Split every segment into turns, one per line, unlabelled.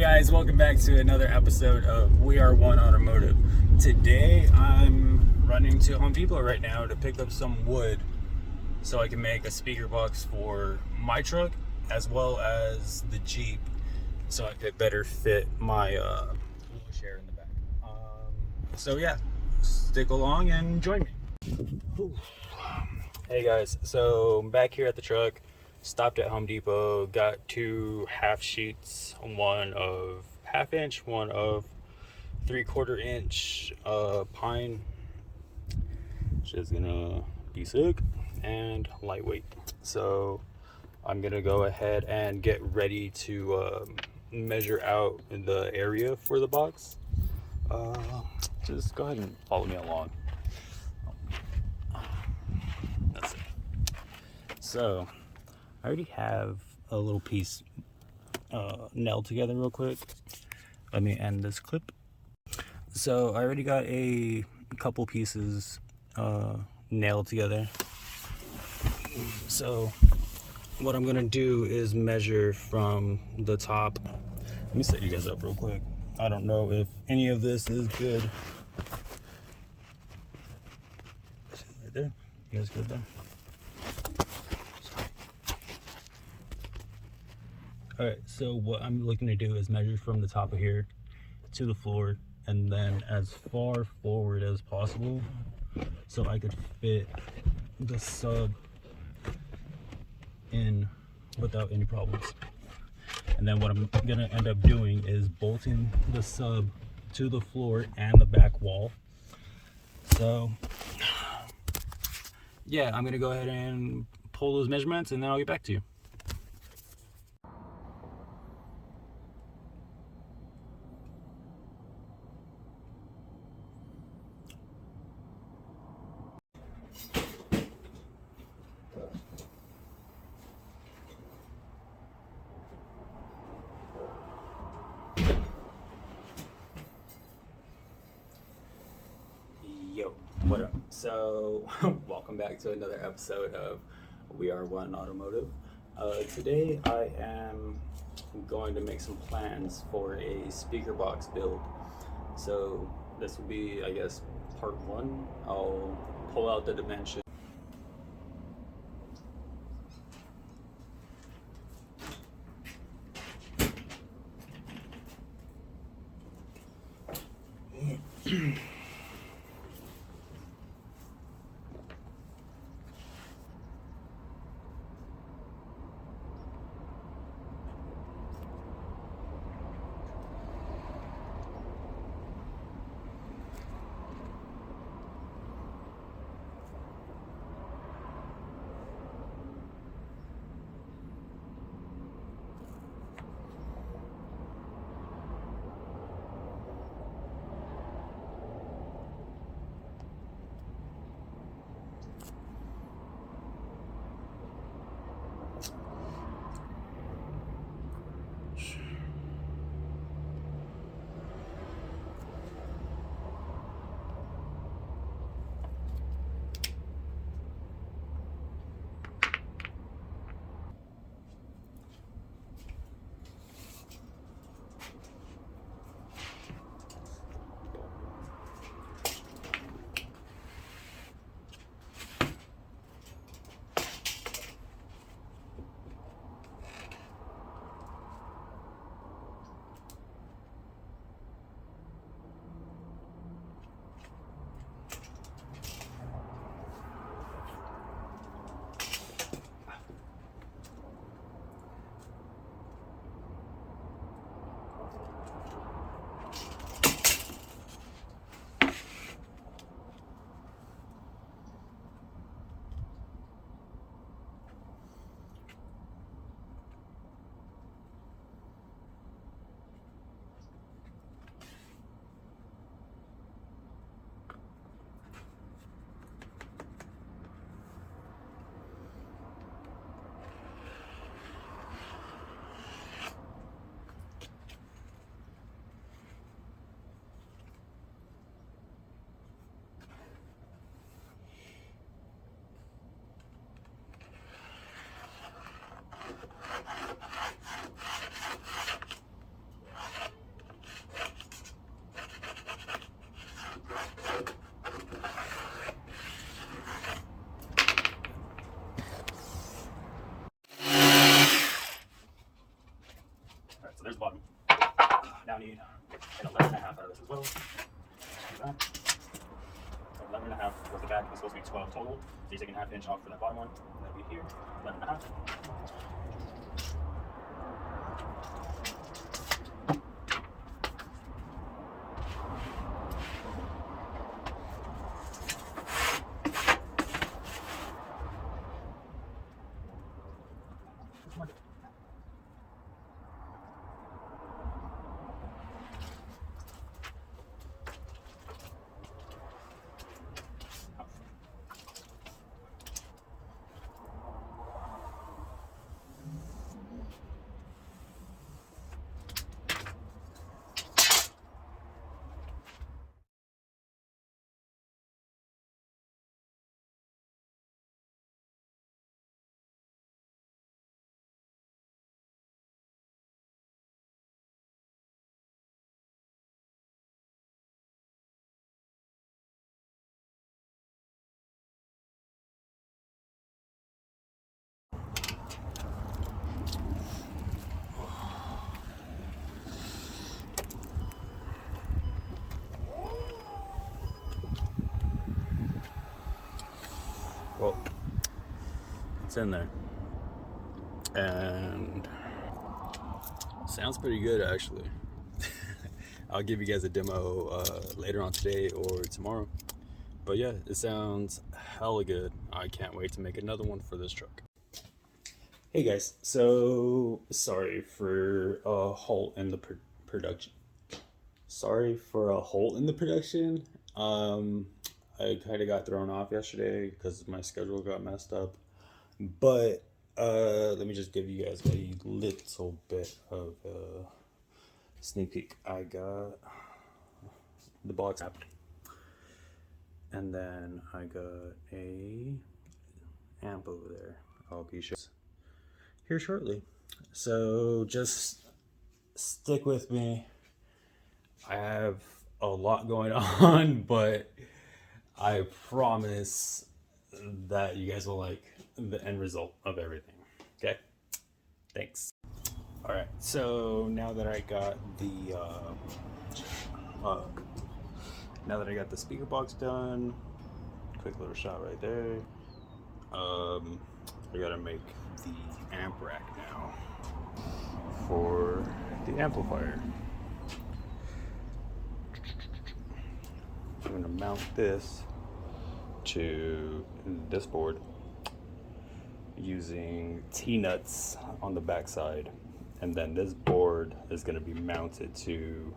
guys, welcome back to another episode of We Are One Automotive. Today I'm running to Home Depot right now to pick up some wood so I can make a speaker box for my truck as well as the Jeep so I could better fit my wheelchair in the back. So yeah, stick along and join me. Ooh. Hey guys, so I'm back here at the truck. Stopped at Home Depot, got two half sheets, one of 1/2 inch, one of 3/4 inch pine, which is gonna be sick and lightweight. So I'm gonna go ahead and get ready to measure out the area for the box. Just go ahead and follow me along. That's it. So I already have a little piece nailed together real quick. Let me end this clip. So I already got a couple pieces nailed together. So what I'm gonna do is measure from the top. Let me set you guys up real quick. I don't know if any of this is good. Right there. You guys good there? Alright, so what I'm looking to do is measure from the top of here to the floor and then as far forward as possible so I could fit the sub in without any problems. And then what I'm gonna end up doing is bolting the sub to the floor and the back wall. So yeah, I'm gonna go ahead and pull those measurements and then I'll get back to you. Yo, what up? So, welcome back to another episode of We Are One Automotive. Today I am going to make some plans for a speaker box build. So, this will be, I guess, part one. I'll pull out the dimensions. So there's the bottom. Now I need an 11.5 out of this as well. Do that. 11.5 was the back. It was supposed to be 12 total. So you're taking ½ inch off for that bottom one. That'll be here. 11.5. Well, it's in there, and sounds pretty good actually. I'll give you guys a demo later on today or tomorrow, but yeah, it sounds hella good. I can't wait to make another one for this truck. Hey guys, so sorry for a halt in the production. I kind of got thrown off yesterday because my schedule got messed up. But let me just give you guys a little bit of a sneak peek. I got the box app, and then I got a amp over there. I'll be sure here shortly. So just stick with me. I have a lot going on, but I promise that you guys will like the end result of everything. Okay? Thanks. All right. So now that I got the speaker box done, quick little shot right there. I gotta make the amp rack now for the amplifier. I'm gonna mount this to this board using T-nuts on the backside, and then this board is gonna be mounted to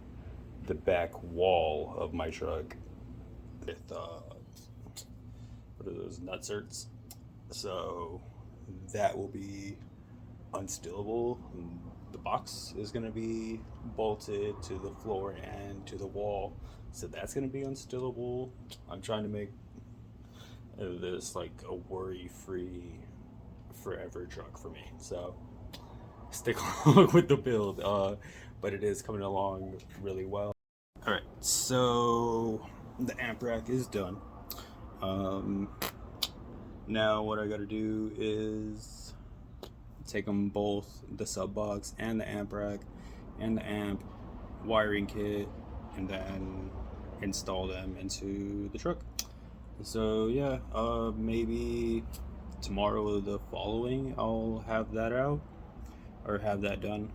the back wall of my truck with what are those nutserts? So that will be unstillable. The box is going to be bolted to the floor and to the wall, so that's going to be unstillable. I'm trying to make this like a worry-free forever truck for me, so stick along with the build, but it is coming along really well. All right, so the amp rack is done. Now what I got to do is take them both, the sub box and the amp rack and the amp wiring kit, and then install them into the truck. So yeah, maybe tomorrow or the following I'll have that out or have that done.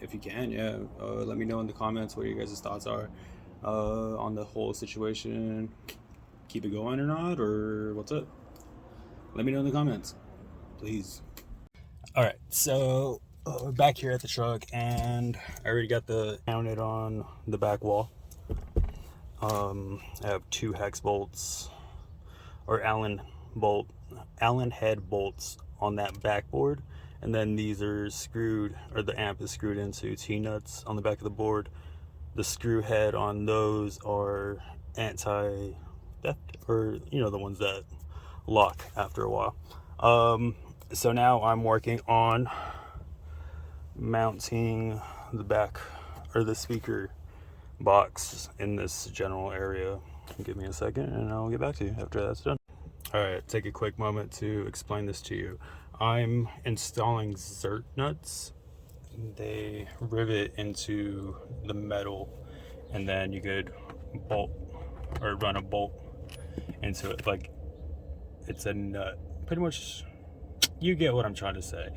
If you can, yeah, let me know in the comments what your guys' thoughts are on the whole situation. Keep it going or not, or what's up? Let me know in the comments, please. All right, so we're back here at the truck, and I already got the mounted on the back wall. I have 2 hex bolts or Allen head bolts on that backboard, and then these are screwed, or the amp is screwed into T-nuts on the back of the board. The screw head on those are anti-theft, or the ones that lock after a while. So now I'm working on mounting the back or the speaker box in this general area. Give me a second and I'll get back to you after that's done. All right, take a quick moment to explain this to you. I'm installing Zert nuts. they rivet into the metal, and then you could bolt or run a bolt into it. Like, it's a nut. Pretty much, you get what I'm trying to say.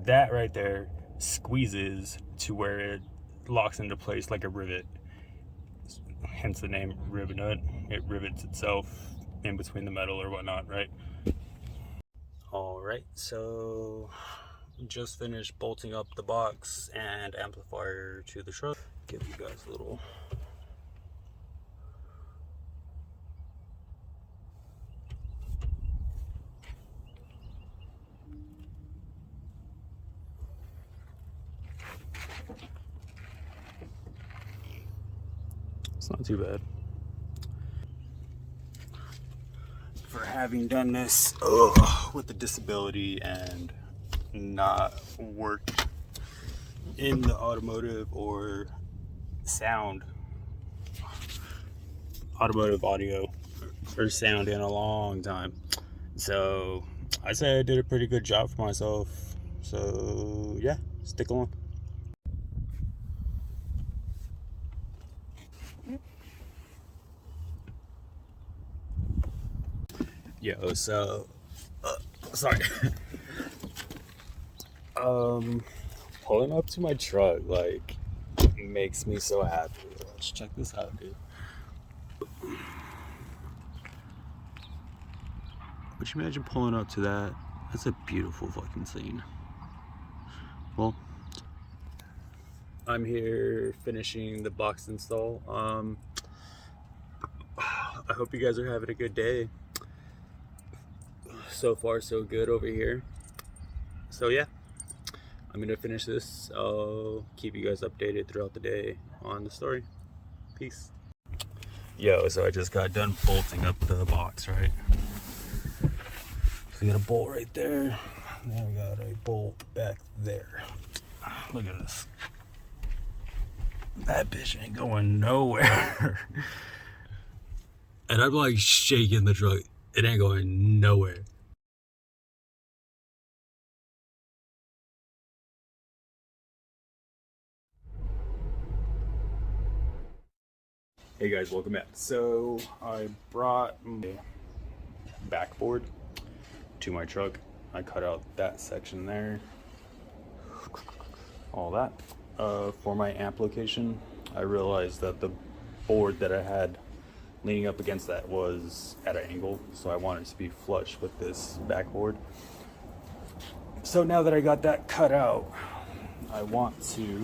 That right there squeezes to where it locks into place like a rivet. Hence the name rivet nut. It rivets itself in between the metal or whatnot, right? All right, so just finished bolting up the box and amplifier to the truck. Give you guys a little. It's not too bad. For having done this with a disability and not worked in the automotive or automotive audio or sound in a long time. So I say I did a pretty good job for myself. So yeah, stick along. Yo, so sorry. Pulling up to my truck like makes me so happy. Let's check this out, dude. Would you imagine pulling up to that? That's a beautiful fucking scene. Well, I'm here finishing the box install. I hope you guys are having a good day. So far, so good over here. So yeah, I'm gonna finish this. I'll keep you guys updated throughout the day on the story. Peace. Yo, so I just got done bolting up the box, right? So we got a bolt right there. Now we got a bolt back there. Look at this. That bitch ain't going nowhere. And I'm like shaking the truck. It ain't going nowhere. Hey guys, welcome back. So I brought my backboard to my truck. I cut out that section there, all that. For my amp location, I realized that the board that I had leaning up against that was at an angle, so I wanted to be flush with this backboard. So now that I got that cut out, I want to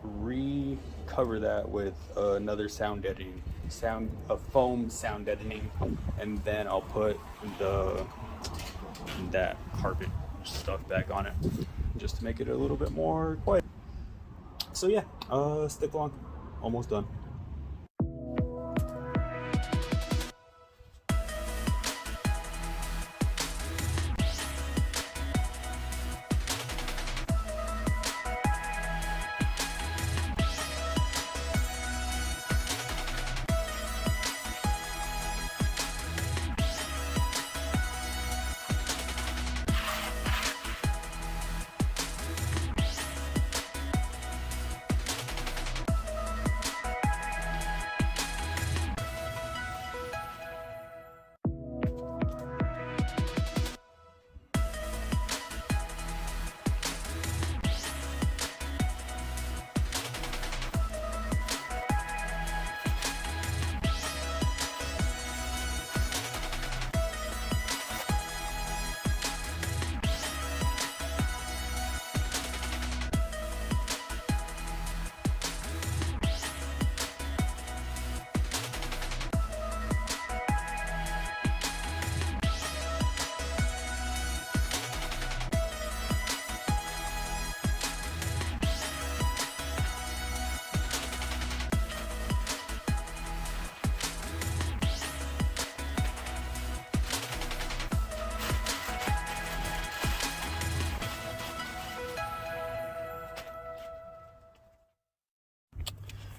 recover that with another a foam sound deadening, and then I'll put that carpet stuff back on it just to make it a little bit more quiet. So yeah, stick along. Almost done.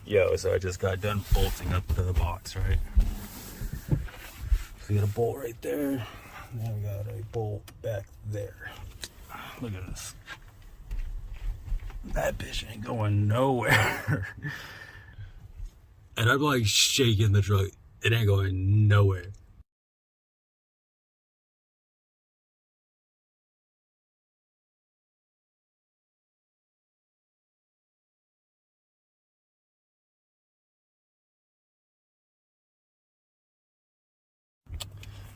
Yo, so I just got done bolting up the box, right? So we got a bolt right there. Now we got a bolt back there. Look at this. That bitch ain't going nowhere. And I'm like shaking the truck. It ain't going nowhere.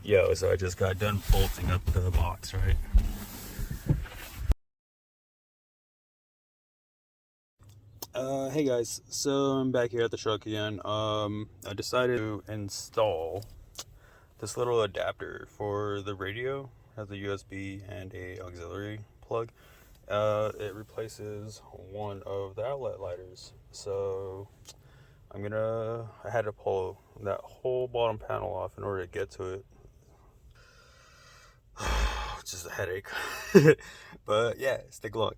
Yo, so I just got done bolting up the box, right? Hey guys, so I'm back here at the truck again. I decided to install this little adapter for the radio. It has a USB and a auxiliary plug. It replaces one of the outlet lighters. So I had to pull that whole bottom panel off in order to get to it. Just a headache. But yeah, stick along.